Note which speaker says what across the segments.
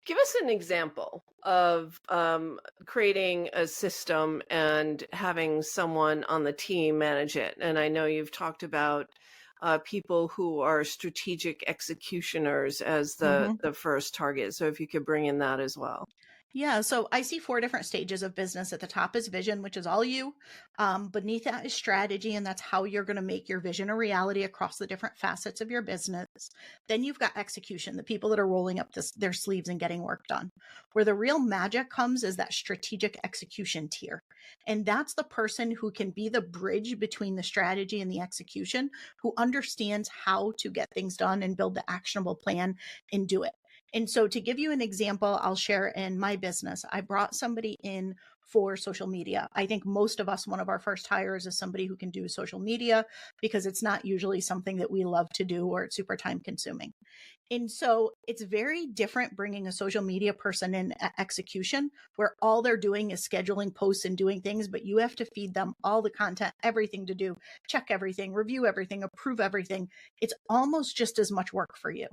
Speaker 1: Give us an example of creating a system and having someone on the team manage it. And I know you've talked about people who are strategic executioners as the first target. So if you could bring in that as well.
Speaker 2: Yeah, so I see four different stages of business. At the top is vision, which is all you. Beneath that is strategy, and that's how you're going to make your vision a reality across the different facets of your business. Then you've got execution, the people that are rolling up their sleeves and getting work done. Where the real magic comes is that strategic execution tier. And that's the person who can be the bridge between the strategy and the execution, who understands how to get things done and build the actionable plan and do it. And so to give you an example, I'll share in my business, I brought somebody in for social media. I think most of us, one of our first hires is somebody who can do social media because it's not usually something that we love to do or it's super time consuming. And so it's very different bringing a social media person in at execution where all they're doing is scheduling posts and doing things, but you have to feed them all the content, everything to do, check everything, review everything, approve everything. It's almost just as much work for you.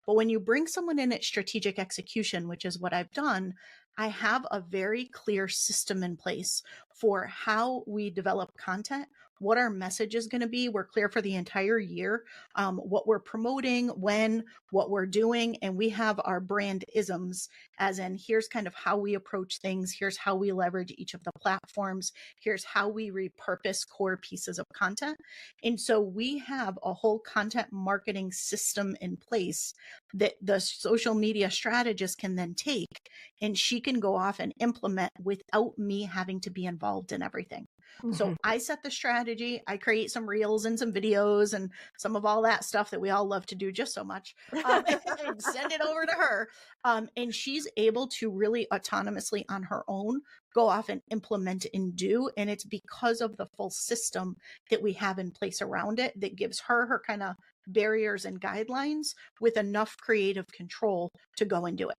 Speaker 2: But when you bring someone in at strategic execution, which is what I've done, I have a very clear system in place for how we develop content, what our message is going to be. We're clear for the entire year, what we're promoting, when, what we're doing. And we have our brand isms, as in here's kind of how we approach things. Here's how we leverage each of the platforms. Here's how we repurpose core pieces of content. And so we have a whole content marketing system in place that the social media strategist can then take, and she can go off and implement without me having to be involved in everything. So I set the strategy, I create some reels and some videos and some of all that stuff that we all love to do just so much, and send it over to her. And she's able to really autonomously on her own go off and implement and do. And it's because of the full system that we have in place around it that gives her kind of barriers and guidelines with enough creative control to go and do it.